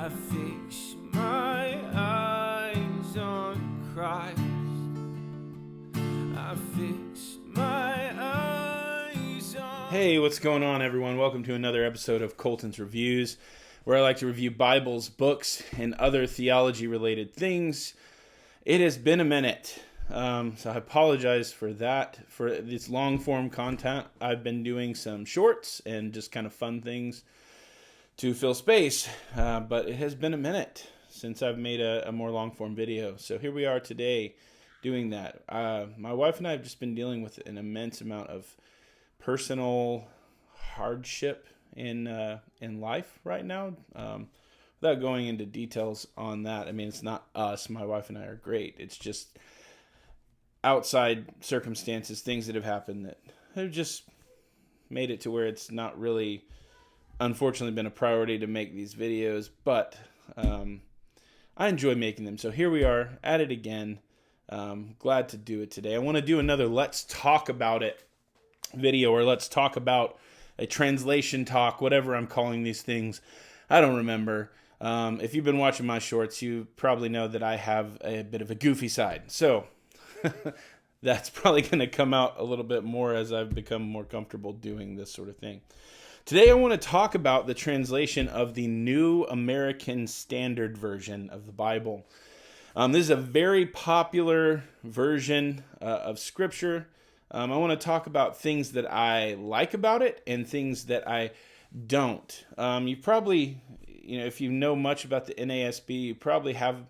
I fix my eyes on Christ. I fix my eyes on... Hey, what's going on, everyone? Welcome to another episode of Colton's Reviews, where I like to review Bibles, books, and other theology-related things. It has been a minute, so I apologize for that. For this long-form content, I've been doing some shorts and just kind of fun things to fill space, but it has been a minute since I've made a more long-form video. So here we are today doing that. My wife and I have just been dealing with an immense amount of personal hardship in life right now. Without going into details on that, I mean, it's not us. My wife and I are great. It's just outside circumstances, things that have happened that have just made it to where it's not really, unfortunately, been a priority to make these videos, but I enjoy making them. So here we are at it again. Glad to do it today. I want to do another Let's Talk About It video, or Let's Talk About a translation talk, whatever I'm calling these things. I don't remember. If you've been watching my shorts, you probably know that I have a bit of a goofy side. So that's probably going to come out a little bit more as I've become more comfortable doing this sort of thing. Today I want to talk about the translation of the New American Standard Version of the Bible. This is a very popular version of Scripture. I want to talk about things that I like about it and things that I don't. You probably, if you know much about the NASB, you probably have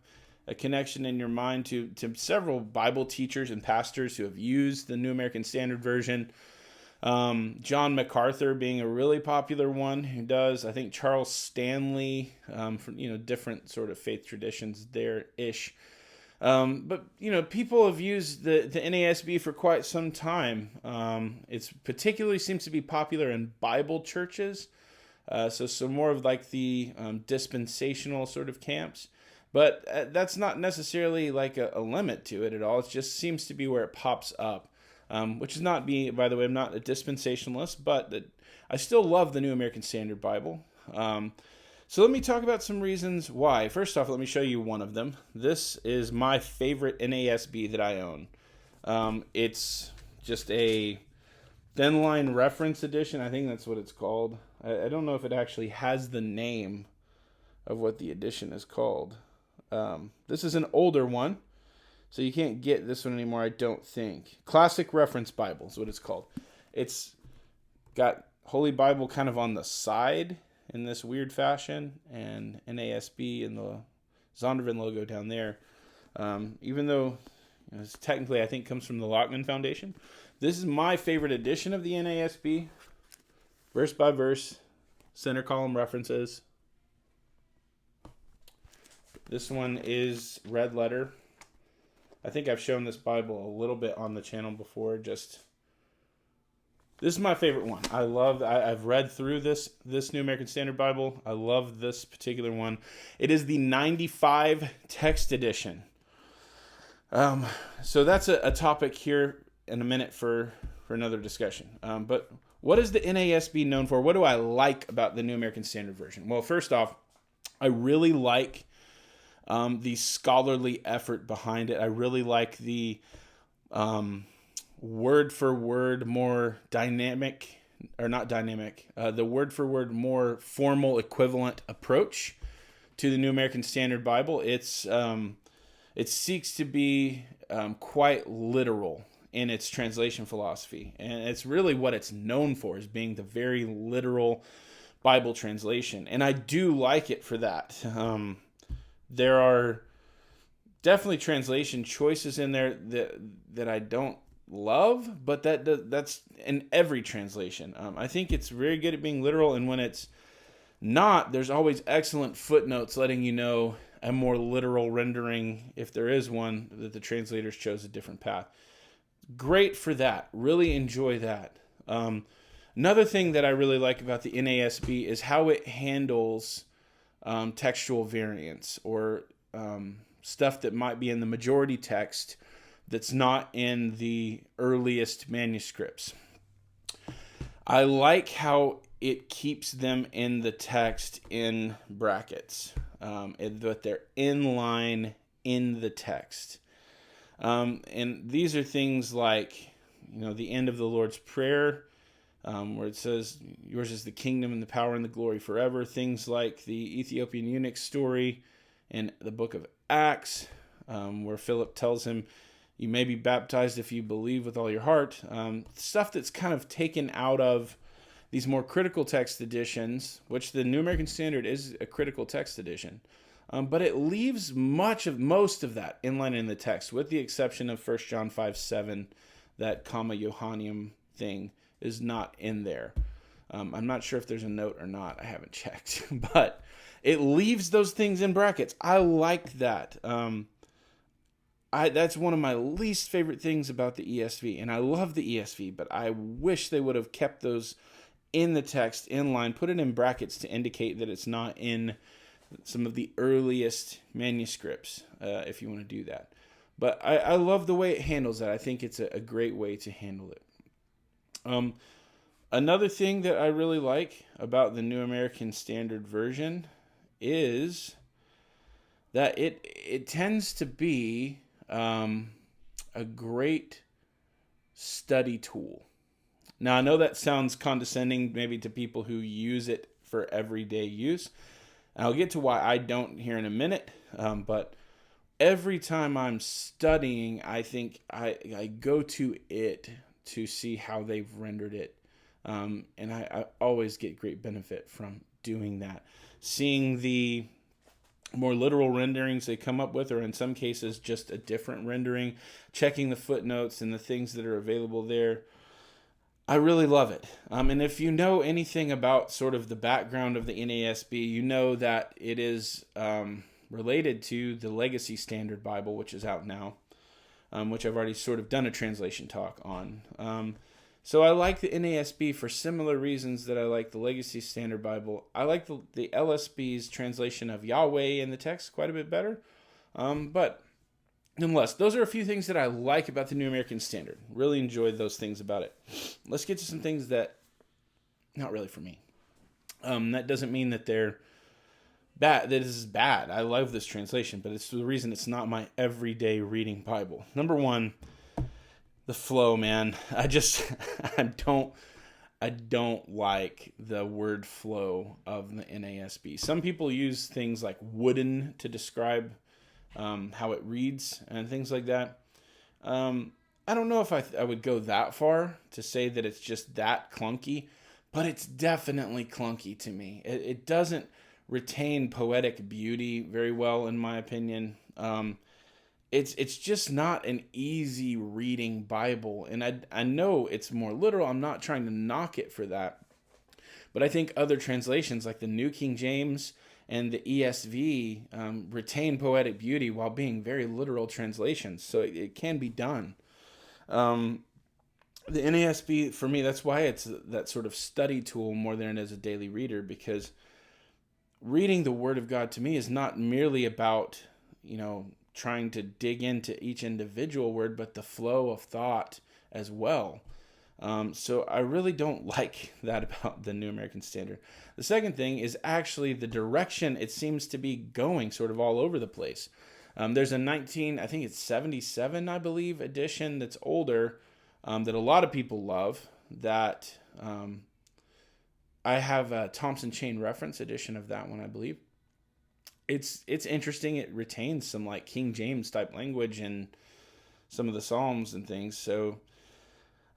a connection in your mind to several Bible teachers and pastors who have used the New American Standard Version. John MacArthur being a really popular one who does. I think Charles Stanley, from different sort of faith traditions there-ish. But people have used the NASB for quite some time. It's particularly seems to be popular in Bible churches. So more of like the dispensational sort of camps. But that's not necessarily like a limit to it at all. It just seems to be where it pops up. Which is not me, by the way, I'm not a dispensationalist, but I still love the New American Standard Bible. So let me talk about some reasons why. First off, let me show you one of them. This is my favorite NASB that I own. It's just a thin line reference edition. I think that's what it's called. I don't know if it actually has the name of what the edition is called. This is an older one. So you can't get this one anymore, I don't think. Classic Reference Bible is what it's called. It's got Holy Bible kind of on the side in this weird fashion, and NASB and the Zondervan logo down there. Even though it's technically, I think, comes from the Lockman Foundation. This is my favorite edition of the NASB. Verse by verse, center column references. This one is red letter. I think I've shown this Bible a little bit on the channel before. This is my favorite one. I've read through this New American Standard Bible. I love this particular one. It is the 95 text edition. So that's a topic here in a minute for another discussion. But what is the NASB known for? What do I like about the New American Standard Version? Well, first off, I really like the scholarly effort behind it. I really like the word for word more dynamic, or not dynamic, the word for word more formal equivalent approach to the New American Standard Bible. It seeks to be quite literal in its translation philosophy, and it's really what it's known for, is being the very literal Bible translation, and I do like it for that. There are definitely translation choices in there that I don't love, but that's in every translation. I think it's very good at being literal, and when it's not, there's always excellent footnotes letting you know a more literal rendering, if there is one, that the translators chose a different path. Great for that. Really enjoy that. Another thing that I really like about the NASB is how it handles textual variants, or stuff that might be in the majority text that's not in the earliest manuscripts. I like how it keeps them in the text in brackets. but they're in line in the text. And these are things like, the end of the Lord's Prayer, where it says, yours is the kingdom and the power and the glory forever. Things like the Ethiopian eunuch story in the book of Acts, where Philip tells him, you may be baptized if you believe with all your heart. Stuff that's kind of taken out of these more critical text editions, which the New American Standard is a critical text edition. But it leaves most of that inline in the text, with the exception of 1 John 5:7, that comma Johannium thing is not in there. I'm not sure if there's a note or not. I haven't checked. But it leaves those things in brackets. I like that. That's one of my least favorite things about the ESV. And I love the ESV, but I wish they would have kept those in the text, in line, put it in brackets to indicate that it's not in some of the earliest manuscripts, if you want to do that. But I love the way it handles that. I think it's a great way to handle it. Another thing that I really like about the New American Standard Version is that it tends to be a great study tool. Now, I know that sounds condescending maybe to people who use it for everyday use. And I'll get to why I don't here in a minute, but every time I'm studying, I think I go to it to see how they've rendered it. And I always get great benefit from doing that. Seeing the more literal renderings they come up with, or in some cases just a different rendering, checking the footnotes and the things that are available there. I really love it. And if you know anything about sort of the background of the NASB, you know that it is related to the Legacy Standard Bible, which is out now, which I've already sort of done a translation talk on. So I like the NASB for similar reasons that I like the Legacy Standard Bible. I like the LSB's translation of Yahweh in the text quite a bit better. But nonetheless, those are a few things that I like about the New American Standard. Really enjoyed those things about it. Let's get to some things that, not really for me. That doesn't mean that they're bad. That this is bad. I love this translation, but it's the reason it's not my everyday reading Bible. Number one, the flow, man. I don't like the word flow of the NASB. Some people use things like wooden to describe how it reads and things like that. I don't know if I would go that far to say that it's just that clunky, but it's definitely clunky to me. It doesn't retain poetic beauty very well, in my opinion. It's just not an easy reading Bible, and I know it's more literal. I'm not trying to knock it for that, but I think other translations like the New King James and the ESV retain poetic beauty while being very literal translations, so it can be done. The NASB, for me, that's why it's that sort of study tool more than it is a daily reader, because reading the Word of God to me is not merely about, trying to dig into each individual word, but the flow of thought as well. So I really don't like that about the New American Standard. The second thing is actually the direction it seems to be going sort of all over the place. There's a 77, I believe, edition that's older that a lot of people love, that I have a Thompson Chain Reference edition of that one, I believe. It's interesting. It retains some like King James type language and some of the Psalms and things. So,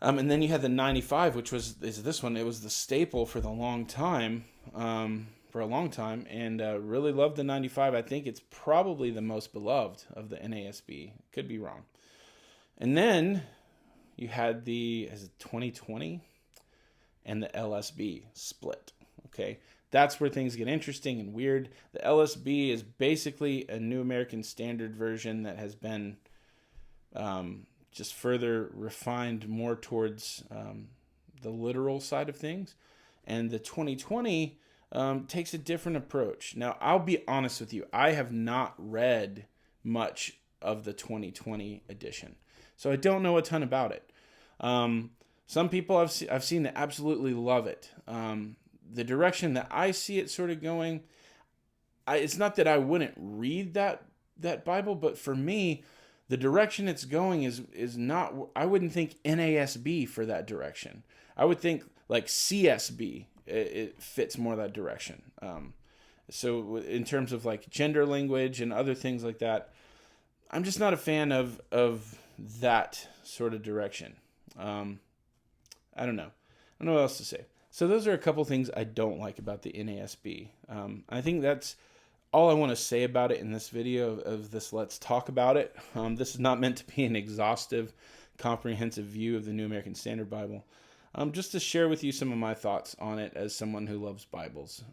and then you had the 95, which is this one. It was the staple for a long time, and really loved the 95. I think it's probably the most beloved of the NASB. Could be wrong. And then you had the 2020 and the LSB split. Okay. That's where things get interesting and weird. The LSB is basically a New American Standard version that has been just further refined more towards the literal side of things. And the 2020 takes a different approach. Now, I'll be honest with you. I have not read much of the 2020 edition, so I don't know a ton about it. Some people I've seen that absolutely love it. The direction that I see it sort of going, it's not that I wouldn't read that Bible, but for me, the direction it's going is not. I wouldn't think NASB for that direction. I would think like CSB. It fits more that direction. So in terms of like gender language and other things like that, I'm just not a fan of that sort of direction. I don't know. I don't know what else to say. So those are a couple things I don't like about the NASB. I think that's all I want to say about it in this video of this Let's Talk About It. This is not meant to be an exhaustive, comprehensive view of the New American Standard Bible. Just to share with you some of my thoughts on it as someone who loves Bibles.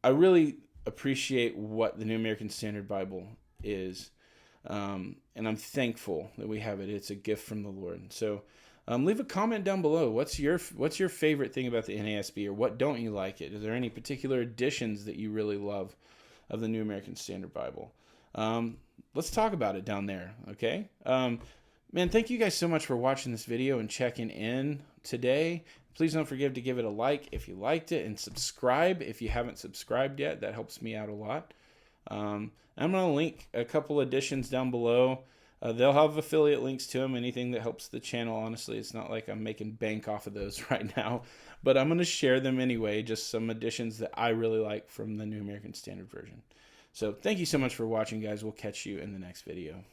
I really appreciate what the New American Standard Bible is. And I'm thankful that we have it. It's a gift from the Lord. So leave a comment down below. What's your favorite thing about the NASB, or what don't you like it? Is there any particular editions that you really love of the New American Standard Bible? Let's talk about it down there, okay? Man, thank you guys so much for watching this video and checking in today. Please don't forget to give it a like if you liked it, and subscribe if you haven't subscribed yet. That helps me out a lot. I'm going to link a couple editions down below. They'll have affiliate links to them, anything that helps the channel. Honestly, it's not like I'm making bank off of those right now, but I'm going to share them anyway, just some editions that I really like from the New American Standard Version. So thank you so much for watching, guys. We'll catch you in the next video.